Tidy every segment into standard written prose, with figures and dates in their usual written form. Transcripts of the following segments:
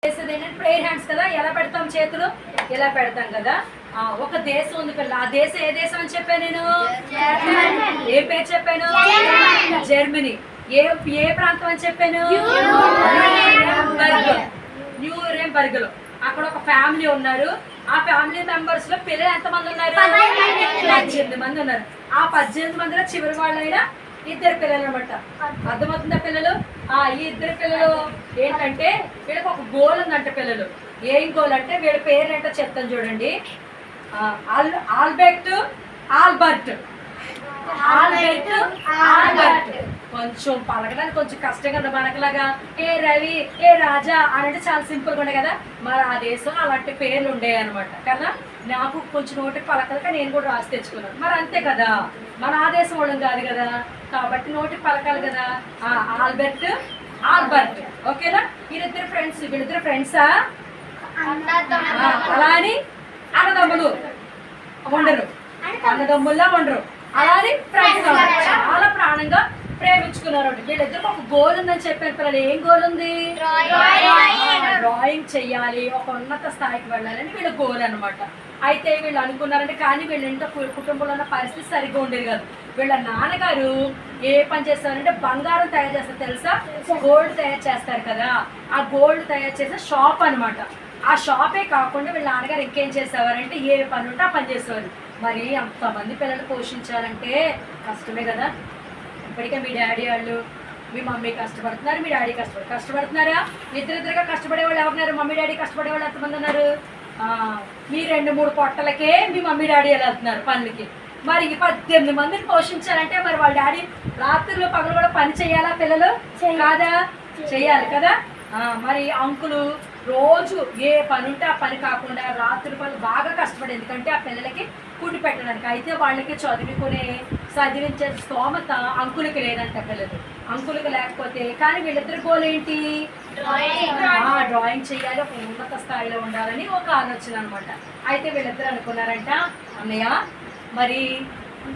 చేసేది ఏంటంటే prayer hands కదా, ఎలా పెడతాం చేతులు ఇలా పెడతాం కదా. ఒక దేశం ఉంది పిల్ల, ఆ దేశం ఏ దేశం అని చెప్పాను నేను? ఏ పేరు చెప్పాను? జర్మనీ. ఏ ప్రాంతం అని చెప్పాను? న్యూరెంబర్గ్ లో. అక్కడ ఒక ఫ్యామిలీ ఉన్నారు. ఆ ఫ్యామిలీ మెంబర్స్ లో పిల్లలు ఎంతమంది ఉన్నారు? 18 మంది ఉన్నారు. ఆ 18 మందిలో చివరి వాళ్ళైనా 2 పిల్లలు అనమాట. అర్థమవుతుందా పిల్లలు? ఈ 2 పిల్లలు ఏంటంటే వీళ్ళకి ఒక గోల్ ఉందంట పిల్లలు. ఏం గోల్ అంటే వీళ్ళ పేర్లు ఏంటో చెప్తాను చూడండి. ఆల్బర్ట్, కొంచెం పలకడానికి కొంచెం కష్టం కదా మనకులాగా. ఏ రవి, ఏ రాజా అని అంటే చాలా సింపుల్గా ఉండే కదా. మరి ఆ దేశం అలాంటి పేర్లు ఉండేవి అనమాట కదా. నాకు కొంచెం నోటికి పలకలక నేను కూడా రాసి తెచ్చుకున్నాను. మరి అంతే కదా, మన ఆ దేశం వాళ్ళం కాదు కదా, కాబట్టి నోటికి పలకాలి కదా. ఆల్బర్ట్ ఓకేనా. వీళ్ళిద్దరు ఫ్రెండ్స్. వీళ్ళిద్దరు ఫ్రెండ్సా? అలా అని అన్నదమ్ములు ఉండరు, అన్నదమ్ముల్లా ఉండరు. అలానే ఫ్రెండ్స్ చాలా ప్రాణంగా ప్రేమించుకున్నారు. వీళ్ళిద్దరికి ఒక గోల్ ఉందని చెప్పారు పిల్లలు. ఏం గోల్ ఉంది? డ్రాయింగ్ చెయ్యాలి, ఒక ఉన్నత స్థాయికి వెళ్ళాలని వీళ్ళ గోల్ అనమాట. అయితే వీళ్ళు అనుకున్నారంటే, కానీ వీళ్ళ ఇంట్లో కుటుంబంలో ఉన్న పరిస్థితి సరిగ్గా ఉండేది కాదు. వీళ్ళ నాన్నగారు ఏ పని చేస్తారంటే బంగారం తయారు చేస్తారు తెలుసా? గోల్డ్ తయారు చేస్తారు కదా. ఆ గోల్డ్ తయారు చేసే షాప్ అనమాట. ఆ షాపే కాకుండా వీళ్ళ నాన్నగారు ఇంకేం చేసేవారంటే ఏ పని ఉంటే ఆ పని చేసేవారు. మరి అంతమంది పిల్లలు పోషించాలంటే కష్టమే కదా. ఇప్పటికే మీ డాడీ వాళ్ళు, మీ మమ్మీ కష్టపడుతున్నారు, మీ డాడీ కష్టపడుతున్నారా? ఇద్దరిద్దరుగా కష్టపడే వాళ్ళు ఎవరున్నారు? మమ్మీ డాడీ కష్టపడే వాళ్ళు ఎంతమంది ఉన్నారు? మీ 2-3 పొట్టలకే మీ మమ్మీ డాడీ ఎలా వెళ్తున్నారు పనులకి. మరి 18 మందిని పోషించాలంటే మరి వాళ్ళ డాడీ రాత్రులు పగలు కూడా పని చేయాలా పిల్లలు? కాదా? చేయాలి కదా. మరి అంకులు రోజు ఏ పని ఉంటే ఆ పని కాకుండా రాత్రి పనులు బాగా కష్టపడి, ఎందుకంటే ఆ పిల్లలకి ఫుడ్ పెట్టడానికి. అయితే వాళ్ళకి చదివించే స్తోమత అంకులకి లేదంట పిల్లలు. అంకులకి లేకపోతే కానీ వీళ్ళిద్దరి గోల్ ఏంటి? డ్రాయింగ్ చేయాలి, ఒక ఉన్నత స్థాయిలో ఉండాలని ఒక ఆలోచన అనమాట. అయితే వీళ్ళిద్దరు అనుకున్నారంట, అన్నయ్య మరి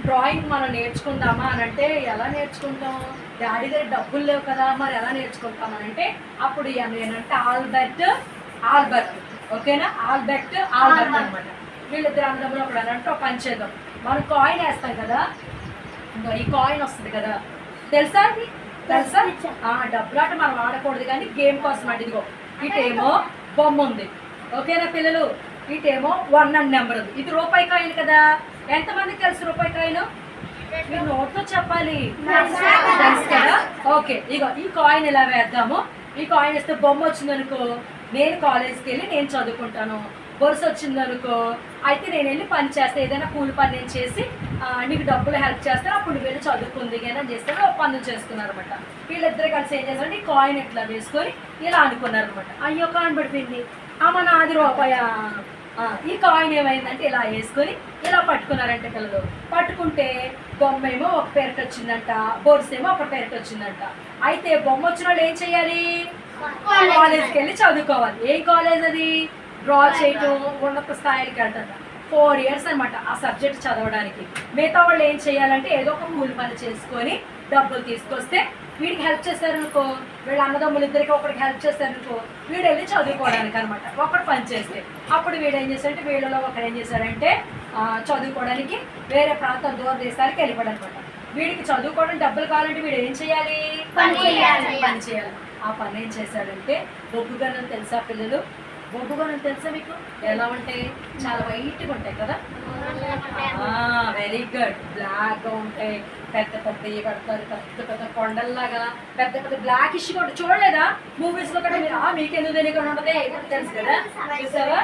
డ్రాయింగ్ మనం నేర్చుకుందామా అని అంటే, ఎలా నేర్చుకుంటాం? డాడీ దగ్గర డబ్బులు లేవు కదా, మరి ఎలా నేర్చుకుంటాం అని అంటే, అప్పుడు ఏంటంటే ఆల్బర్ట్ ఓకేనా. ఆల్బర్ట్ అనమాట. వీళ్ళిద్దరు అన్నదమ్ములు అప్పుడు అంటే ఒక పని చేద్దాం, మనం కాయిన్ వేస్తాం కదా, ఈ కాయిన్ వస్తుంది కదా, తెలుసా? డబ్బులాట మనం ఆడకూడదు కానీ గేమ్ కోసం అడిగిగో. ఇటేమో బొమ్మ ఉంది ఓకేనా పిల్లలు, ఇటేమో 1 అన్న నెంబర్ ఉంది. ఇది రూపాయి కాయిన్ కదా. ఎంతమందికి తెలుసు రూపాయి కాయిన్? మీరు నోట్తో చెప్పాలి, తెలుసు కదా. ఓకే, ఇగో ఈ కాయిన్ ఇలా వేద్దాము. ఈ కాయిన్ వేస్తే బొమ్మ వచ్చిందనుకో, నేను కాలేజ్కి వెళ్ళి నేను చదువుకుంటాను. బొరుసు వచ్చిందనుకో, అయితే నేను వెళ్ళి పని చేస్తాను, ఏదైనా కూలి పని నేను చేసి నీకు డబ్బులు హెల్ప్ చేస్తాను, అప్పుడు నువ్వు వెళ్ళి చదువుకుంది అని చేస్తాను. పనులు చేసుకున్నారు అనమాట. వీళ్ళిద్దరు కలిసి ఏం చేస్తారంటే ఈ కాయిన్ ఇట్లా వేసుకొని ఇలా అనుకున్నారు అనమాట. అయ్యో కాయిన్ పడిపోయింది, మన 10 రూపాయా. ఈ కాయిన్ ఏమైందంటే ఇలా వేసుకొని ఇలా పట్టుకున్నారంటే పిల్లలు. పట్టుకుంటే బొమ్మ ఏమో ఒక పేరుకి వచ్చిందంట, బొరుసు ఏమో ఒక పేరుకి వచ్చిందంట. అయితే బొమ్మ వచ్చిన వాళ్ళు ఏం చేయాలి? కాలేజ్కి వెళ్ళి చదువుకోవాలి. ఏం కాలేజ్ అది? డ్రా చేయటం, ఉన్నత స్థాయికి వెళ్తారు. 4 years అనమాట ఆ సబ్జెక్ట్ చదవడానికి. మిగతా వాళ్ళు ఏం చేయాలంటే ఏదో ఒక కూలి పని చేసుకొని డబ్బులు తీసుకొస్తే వీడికి హెల్ప్ చేస్తారనుకో, వీళ్ళ అన్నదమ్ములు ఇద్దరికి ఒకరికి హెల్ప్ చేస్తారనుకో, వీడు వెళ్ళి చదువుకోవడానికి అనమాట. ఒకటి పని చేస్తే అప్పుడు వీడు ఏం చేశారంటే, వీళ్ళలో ఒకరు ఏం చేశారంటే చదువుకోవడానికి వేరే ప్రాంతం దూర దేశాలకు వెళ్ళిపోయాడు అనమాట. వీడికి చదువుకోవడానికి డబ్బులు కావాలంటే వీడు ఏం చేయాలి? పని చేయాలి. ఆ పని ఏం చేశాడంటే, బొగ్గుగన్నం తెలుసా పిల్లలు? బొగ్గుగన్నం తెలుసా మీకు? ఎలా ఉంటాయి? చాలా వైట్గా ఉంటాయి కదా. Very good. బ్లాక్గా ఉంటాయి, పెద్ద పెద్దవి కడతారు, పెద్ద కొండల్లాగా పెద్ద బ్లాక్ ఇష్యూ కూడా చూడలేదా మూవీస్లో కూడా? మీకెందుకు తెలియకుండా ఉంటుంది, తెలుసు కదా. చూసావా?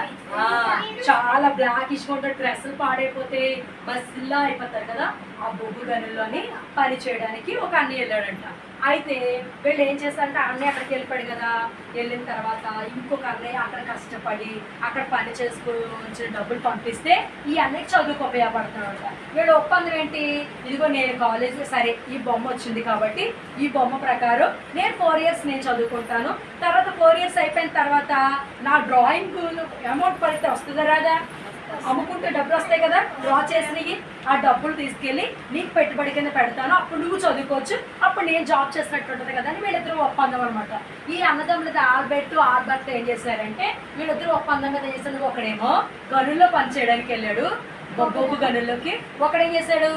చాలా బ్లాక్ ఇష్యూ ఉంటుంది, డ్రెస్సులు పాడైపోతే బస్సుల్లా అయిపోతారు కదా. ఆ బొగ్గు గనుల్లోని పని చేయడానికి ఒక అన్నయ్య వెళ్ళాడంట. అయితే వీళ్ళు ఏం చేస్తారంటే, అన్నయ్య అక్కడికి వెళ్ళిపోయాడు కదా. వెళ్ళిన తర్వాత ఇంకొక అన్నయ్య అక్కడ కష్టపడి అక్కడ పని చేసుకుని డబ్బులు పంపిస్తే ఈ అన్నయ్యకి చదువుకు ఉపయోగపడుతున్నాడు. వీళ్ళ ఒప్పందం ఏంటి? ఇదిగో నేను కాలేజీలో సరే ఈ బొమ్మ వచ్చింది కాబట్టి ఈ బొమ్మ ప్రకారం నేను 4 years నేను చదువుకుంటాను. తర్వాత 4 years అయిపోయిన తర్వాత నా డ్రాయింగ్ అమౌంట్ పడితే వస్తుందా రాదా? అమ్ముకుంటే డబ్బులు వస్తాయి కదా, డ్రా చేసినవి. ఆ డబ్బులు తీసుకెళ్ళి నీకు పెట్టుబడి కింద పెడతాను, అప్పుడు నువ్వు చదువుకోవచ్చు, అప్పుడు నేను జాబ్ చేసినట్టు ఉంటుంది కదా అని వీళ్ళిద్దరూ ఒప్పందం అనమాట. ఈ అన్నదమ్ములది ఆల్బర్ట్ ఏం చేశారంటే వీళ్ళిద్దరూ ఒప్పందం మీద చేశారు. ఒకడేమో గనుల్లో పనిచేయడానికి వెళ్ళాడు, బొగ్గు గనుల్లోకి. ఒకడేం చేశాడు,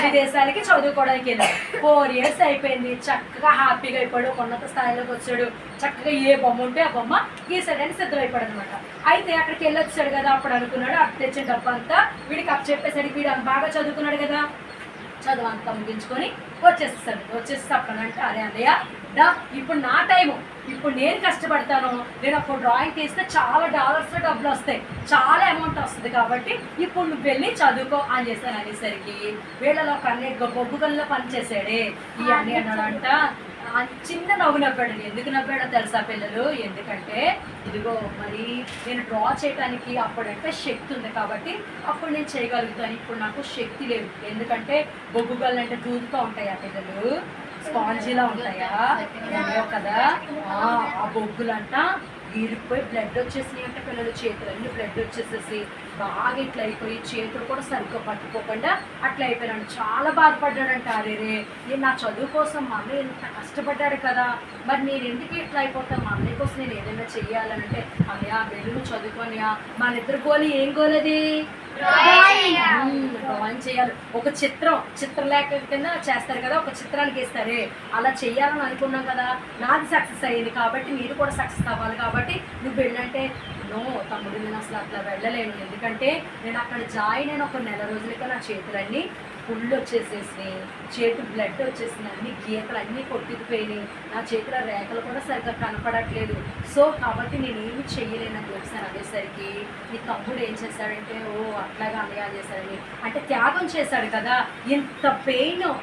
విదేశాలకి చదువుకోవడానికి వెళ్ళాడు. 4 years అయిపోయింది, చక్కగా హ్యాపీగా అయిపోయాడు, ఉన్నత స్థాయిలోకి వచ్చాడు. చక్కగా ఏ బొమ్మ ఉంటే ఆ బొమ్మ గీసాడని సిద్ధమైపోయాడు అనమాట. అయితే అక్కడికి వెళ్ళొచ్చాడు కదా, అప్పుడు అనుకున్నాడు అక్కడ తెచ్చిన డబ్బు అంతా వీడికి అప్పు చెప్పేసరికి వీడు బాగా చదువుకున్నాడు కదా, చదువు అంతా ముగించుకొని వచ్చేస్తాడు. అప్పుడంటే అరే అన్నయ్య దా, ఇప్పుడు నా టైము, ఇప్పుడు నేను కష్టపడతాను, నేను ఒక డ్రాయింగ్ తీస్తే చాలా డాలర్స్లో డబ్బులు వస్తాయి, చాలా అమౌంట్ వస్తుంది, కాబట్టి ఇప్పుడు నువ్వు వెళ్ళి చదువుకో అని చేశాను. అనేసరికి వీళ్ళలో బొగ్గు గల్లో పనిచేసాడే ఈ అన్నీ అన్నాడంట. చిన్న నవ్వు నవ్వాడు. ఎందుకు నవ్వాడో తెలుసా పిల్లలు? ఎందుకంటే ఇదిగో మరి నేను డ్రా చేయడానికి అప్పుడంటే శక్తి ఉంది కాబట్టి అప్పుడు నేను చేయగలుగుతాను, ఇప్పుడు నాకు శక్తి లేదు. ఎందుకంటే బొగ్గు గల్లు అంటే దూదుగా ఉంటాయా పిల్లలు, స్పాంజీలా ఉంటాయా కదా, ఆ బొగ్గులంట వీరిపోయి బ్లడ్ వచ్చేసినాయి అంటే పిల్లలు, చేతులన్నీ బ్లడ్ వచ్చేసేసి బాగా ఇట్లా అయిపోయి చేతులు కూడా సరిగ్గా పట్టుకోకుండా అట్లా అయిపోయాడు. చాలా బాధపడ్డాడంట. అరే నేను నా చదువు కోసం మా అన్నయ్య ఎంత కష్టపడ్డాడు కదా, మరి నేను ఎందుకు ఇట్లా అయిపోతాను, మా అన్నయ్య కోసం నేను ఏదైనా చెయ్యాలంటే అన్నయ్య వెళ్ళు చదువుకోనియా. మన ఇద్దరు గోలు ఏం గోలది, డ్రాయింగ్ చేయాలి. ఒక చిత్రలేఖ కింద చేస్తారు కదా, ఒక చిత్రానికి వేస్తారే, అలా చెయ్యాలని అనుకున్నాం కదా, నాది సక్సెస్ అయ్యింది కాబట్టి మీరు కూడా సక్సెస్ అవ్వాలి, కాబట్టి నువ్వు వెళ్ళంటే నో తమ్ముడు నేను అసలు అట్లా వెళ్ళలేను. ఎందుకంటే నేను అక్కడ జాయిన్ అయిన ఒక 1 నెల రోజులకే నా చేతులన్నీ ఫుల్ వచ్చేసేసి, చేతులు బ్లడ్ వచ్చేసింది, అన్ని గీతలు అన్నీ కొట్టుకుపోయినాయి, నా చేతుల రేఖలు కూడా సరిగ్గా కనపడట్లేదు. సో కాబట్టి నేనేమి చెయ్యలేనని చెప్పాను. అనేసరికి నీ తమ్ముడు ఏం చేశాడంటే అట్లాగా అన్నయ్య చేశాడని అంటే త్యాగం చేశాడు కదా.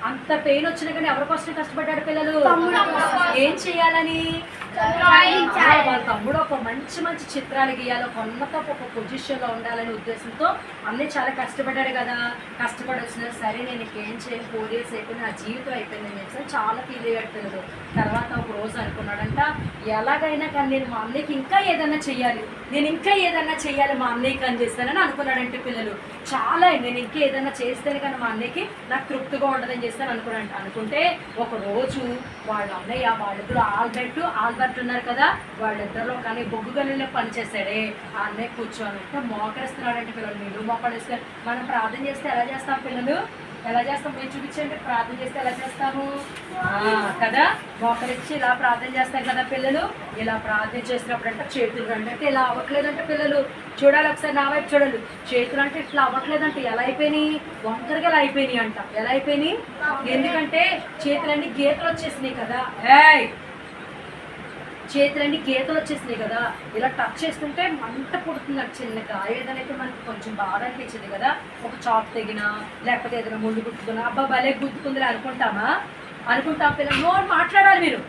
అంత పెయిన్ వచ్చినా కానీ ఎవరి కోసం కష్టపడ్డాడు పిల్లలు, ఏం చేయాలని, వాళ్ళ తమ్ముడు ఒక మంచి చిత్రాలు గీయాలి, ఒక ఉన్నత ఒక పొజిషన్లో ఉండాలనే ఉద్దేశంతో అన్నయ్య చాలా కష్టపడ్డాడు కదా. కష్టపడి వచ్చినా సరే నేను ఇంకేం చేయాలి, 4 years అయిపోయింది, నా జీవితం అయిపోయింది అని చెప్పి చాలా ఫీల్ అయ్యాడు పిల్లలు. తర్వాత ఒక రోజు అనుకున్నాడంట, ఎలాగైనా కానీ నేను మా అన్నయ్యకి ఇంకా ఏదైనా చెయ్యాలి, మా అన్నయ్యకి అని చేస్తానని అనుకున్నాడంటే పిల్లలు. చాలా నేను ఇంకా ఏదైనా చేస్తేనే కానీ మా అన్నయ్యకి నాకు తృప్తిగా ఉండదని చేస్తాను అనుకున్నాడు. అనుకుంటే ఒక రోజు వాళ్ళ అన్నయ్య వాళ్ళిద్దరు ఆల్బర్ట్ ఉన్నారు కదా, వాళ్ళిద్దరిలో కానీ బొగ్గు గనుల్లో పనిచేశాడే. ఆ అన్నయ్య కూర్చోనంటే మోకరిస్తున్నాడంటే పిల్లలు. మీరు మోకరిస్తారు, మనం ప్రార్థన చేస్తే ఎలా చేస్తాం పిల్లలు, ఎలా చేస్తాం మీరు చూపించండి. ప్రార్థన చేస్తే ఎలా చేస్తాము కదా, మోకరించి ఇలా ప్రార్థన చేస్తాం కదా పిల్లలు. ఇలా ప్రార్థన చేసినప్పుడు అంటే చేతులు రండి అంటే ఇలా అవ్వట్లేదంటే పిల్లలు చూడాలి, ఒకసారి నా వైపు చూడాలి. చేతులు అంటే ఇట్లా అవ్వట్లేదంటే ఎలా అయిపోయినాయి, వంకరగా ఎలా అయిపోయినాయి అంట. ఎలా అయిపోయినాయి, ఎందుకంటే చేతులన్నీ గీతలు వచ్చేసినాయి కదా, చేతులన్నీ గీతలు వచ్చేసినాయి కదా. ఇలా టచ్ చేస్తుంటే మంట పుడుతుంది, చిన్నగా ఏదైతే మనకి కొంచెం బాధ అనిపించింది కదా. ఒక చాప్ తెగినా లేకపోతే ఏదైనా ముళ్ళు గుర్తుకున్నా అబ్బా భలే గుర్తుకుందిలే అనుకుంటాం పిల్లలు. నోరు మాట్లాడాలి, మీరు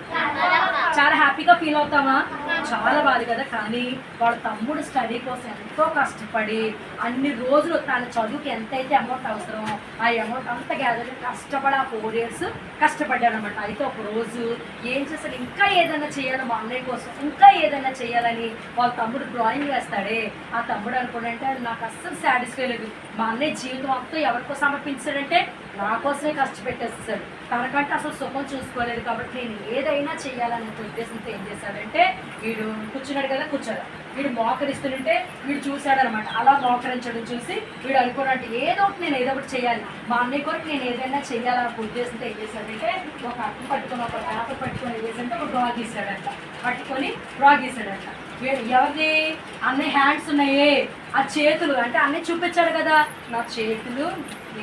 చాలా హ్యాపీగా ఫీల్ అవుతామా, చాలా బాధ కదా. కానీ వాళ్ళ తమ్ముడు స్టడీ కోసం ఎంతో కష్టపడి అన్ని రోజులు తన చదువుకి ఎంతైతే అమౌంట్ అవసరమో ఆ అమౌంట్ అంతా గ్యాదర్ కష్టపడి ఆ 4 years కష్టపడ్డాడు అనమాట. అయితే ఒక రోజు ఏం చేస్తాడు, ఇంకా ఏదైనా చేయాలి మా అన్నయ్య కోసం, ఇంకా ఏదైనా చేయాలని వాళ్ళ తమ్ముడు డ్రాయింగ్ వేస్తాడే. ఆ తమ్ముడు అనుకుంటే నాకు అస్సలు సాటిస్ఫై లేదు, మా అన్నయ్య జీవితం అంతా ఎవరికో సమర్పించాడంటే నా కోసమే కష్టపెట్టేస్తాడు, తనకంటే అసలు సుఖం చూసుకోలేదు, కాబట్టి నేను ఏదైనా చేయాలనే ఉద్దేశంతో ఏం చేశాడంటే వీడు కూర్చున్నాడు కదా, వీడు మోకరిస్తుంటే వీడు చూశాడనమాట. అలా మోకరించడం చూసి వీడు అనుకున్నట్టు ఏదో ఒకటి నేను ఏదో ఒకటి చేయాలి, మా అన్నయ్య కొరకు నేను ఏదైనా చేయాలన్న ఉద్దేశంతో ఏం చేశాడంటే ఒక అట్టు పట్టుకొని ఒక పేపర్ పట్టుకొని ఏం చేశాడంటే ఒక డ్రా గీసాడంట. ఎవరిది, అన్నయ్య హ్యాండ్స్ ఉన్నాయే, ఆ చేతులు అంటే అన్నయ్య చూపించాడు కదా, నా చేతులు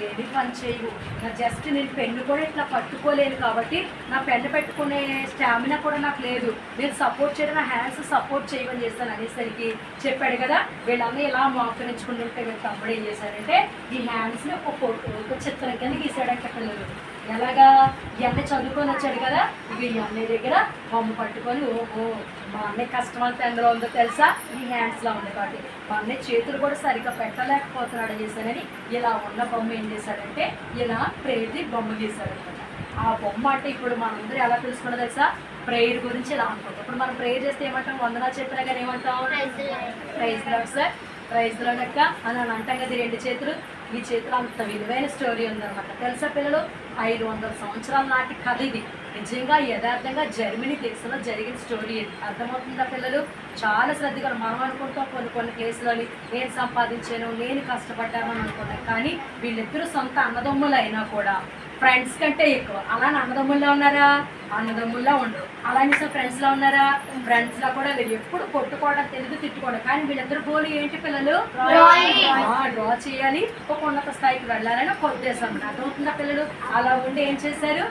ఏది పని చేయవు, నా జస్ట్ నేను పెన్ను కూడా ఇట్లా పట్టుకోలేను, కాబట్టి నా పెన్ను పెట్టుకునే స్టామినా కూడా నాకు లేదు, నేను సపోర్ట్ చేయడం నా హ్యాండ్స్ సపోర్ట్ చేయమని చేస్తాను అనేసరికి చెప్పాడు కదా. వీళ్ళన్నీ ఇలా మోకరించుకుంటుంటే వీళ్ళ తమ్ముడు ఏం చేశాడంటే ఈ హ్యాండ్స్ని ఒక చిత్రం కింద గీసాడంటే పిల్లలు. ఎలాగా, ఇవన్నీ చదువుకొని వచ్చాడు కదా, ఇక ఈ అన్నయ్య దగ్గర బొమ్మ పట్టుకొని మా అన్నయ్య కష్టం అంతా ఎందులో ఉందో తెలుసా, ఈ హ్యాండ్స్లో ఉంది, కాబట్టి మా అన్నయ్య చేతులు కూడా సరిగ్గా పెట్టలేకపోతున్నాడు చేశానని ఇలా ఉన్న బొమ్మ ఏం చేశాడంటే ఇలా ప్రేయర్ది బొమ్మ గీశాడనమాట. ఆ బొమ్మ అంటే ఇప్పుడు మనందరూ ఎలా తెలుసుకున్నది తెలుసా, ప్రేయర్ గురించి ఇలా అనుకుంటాం. ఇప్పుడు మనం ప్రేయర్ చేస్తే ఏమంటాం, వందనాలు చెప్పినా కానీ ఏమంటాం, ప్రైజ్ లార్డ్ సార్, ప్రైజ్ లోనక్క అని అంటాం కదా, రెండు చేతులు. ఈ చేతులు అంత విలువైన స్టోరీ ఉందన్నమాట. తెలుసా పిల్లలు, 500 సంవత్సరాల నాటి కథ ఇది. నిజంగా యథార్థంగా జర్మనీ దేశంలో జరిగిన స్టోరీ ఇది. అర్థమవుతుందా పిల్లలు? చాలా శ్రద్ధగా మనం అనుకుంటాం కొన్ని ప్లేస్లోని నేను సంపాదించాను, నేను కష్టపడ్డాను అని అనుకున్నాను. కానీ వీళ్ళిద్దరూ సొంత అన్నదమ్ములు అయినా కూడా ఫ్రెండ్స్ కంటే ఎక్కువ. అలా అన్నదమ్ముల్లో ఉన్నారా? అన్నదమ్ముల్లో ఉండరు. అలానే ఫ్రెండ్స్లో ఉన్నారా? ఫ్రెండ్స్లో కూడా లేదు. ఎప్పుడు కొట్టుకోవడం తెలియదు, తిట్టుకోవడం. కానీ వీళ్ళిద్దరు గోల్ ఏంటి పిల్లలు? డ్రా చేయాలి, ఒక ఉన్నత స్థాయికి వెళ్ళాలని ఒక ఉద్దేశం. అర్థమవుతుందా పిల్లలు? అలా ఉండి ఏం చేశారు?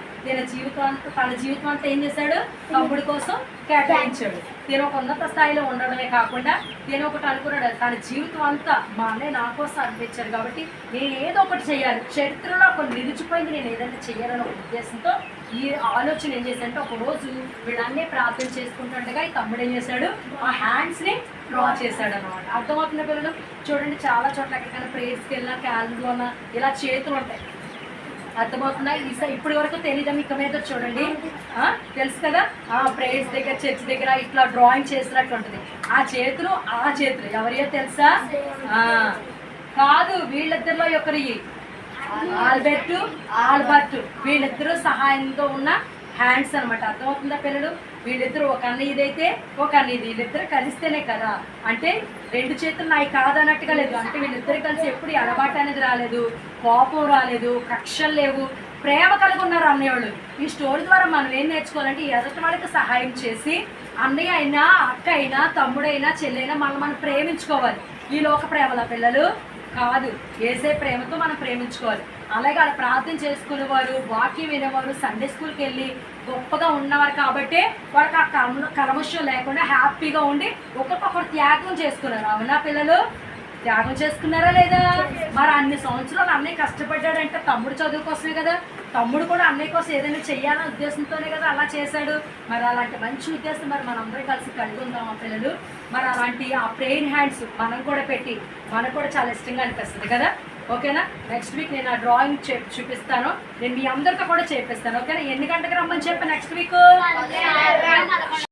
తన జీవితం అంతా ఏం చేశాడు? తమ్ముడి కోసం కేటాయించాడు. నేను ఒక ఉన్నత స్థాయిలో ఉండడమే కాకుండా నేను ఒకటి అనుకున్నాడు, తన జీవితం అంతా మా అన్నయ్య నా కోసం అనిపించారు కాబట్టి నేను ఏదో ఒకటి చేయాలి, చరిత్రలో కొన్ని నిలిచిపోయింది, నేను ఏదైనా చేయాలని ఒక ఉద్దేశంతో ఈ ఆలోచన ఏం చేశాడంటే, ఒక రోజు వీళ్ళన్నీ ప్రార్థన చేసుకుంటుండగా ఈ తమ్ముడు ఏం చేశాడు? ఆ హ్యాండ్స్ని డ్రా చేశాడు అనమాట. అర్థమవుతున్న పిల్లలు చూడండి, చాలా చోట్ల ఎక్కడికైనా ప్రేయర్స్కి వెళ్ళినా క్యాలెండర్లోన ఇలా చేతులు ఉంటాయి. అర్థమవుతుందా? ఇప్పటి వరకు తెలీదా మీకు? మీద చూడండి, తెలుసు కదా, ప్రేయర్స్ దగ్గర చర్చ్ దగ్గర ఇట్లా డ్రాయింగ్ చేసినట్టు ఉంటుంది. ఆ చేతులు ఎవరియో తెలుసా? కాదు, వీళ్ళిద్దరిలో ఒకరి ఆల్బర్ట్ వీళ్ళిద్దరూ సహాయంతో ఉన్న హ్యాండ్స్ అనమాట. అర్థమవుతుందా పిల్లలు? వీళ్ళిద్దరు ఒక అన్న ఇదైతే ఒక అన్న ఇది, వీళ్ళిద్దరు కలిస్తేనే కదా. అంటే రెండు చేతులు నాయి కాదన్నట్టుగా లేదు. అంటే వీళ్ళిద్దరు కలిసి ఎప్పుడు అలవాటు అనేది రాలేదు, కోపం రాలేదు, కక్షలు లేవు, ప్రేమ కలిగి ఉన్నారు అన్నయ్య వాళ్ళు. ఈ స్టోరీ ద్వారా మనం ఏం నేర్చుకోవాలంటే, ఎదుటి వాళ్ళకి సహాయం చేసి అన్నయ్య అయినా, అక్క అయినా, తమ్ముడైనా, చెల్లైనా మనం ప్రేమించుకోవాలి. ఈ లోక ప్రేమల పిల్లలు కాదు, యేసే ప్రేమతో మనం ప్రేమించుకోవాలి. అలాగే అలా ప్రార్థన చేసుకునేవారు, వాక్యం వినేవారు, సండే స్కూల్కి వెళ్ళి గొప్పగా ఉన్నవారు కాబట్టి వాళ్ళకి ఆ కల్మషం లేకుండా హ్యాపీగా ఉండి ఒకరికొకరు త్యాగం చేసుకున్నారు. అవునా పిల్లలు? త్యాగం చేసుకున్నారా లేదా? మరి అన్ని సంవత్సరాలు అన్నయ్య కష్టపడ్డాడంటే తమ్ముడు చదువు కోసమే కదా. తమ్ముడు కూడా అన్నయ్య కోసం ఏదైనా చెయ్యాలనే ఉద్దేశంతోనే కదా అలా చేశాడు. మరి అలాంటి మంచి ఉద్దేశం మరి మనందరం కలిసి కలిగి ఉందాం ఆ పిల్లలు. మరి అలాంటి ఆ ప్రేయర్ హ్యాండ్స్ మనం కూడా పెట్టి మనకు కూడా చాలా ఇష్టంగా అనిపిస్తుంది కదా. ఓకేనా? నెక్స్ట్ వీక్ నేను ఆ డ్రాయింగ్ చూపిస్తాను. నేను మీ అందరితో కూడా చేపిస్తాను. ఓకేనా? ఎన్ని గంటలకు రమ్మని చెప్పి నెక్స్ట్ వీక్?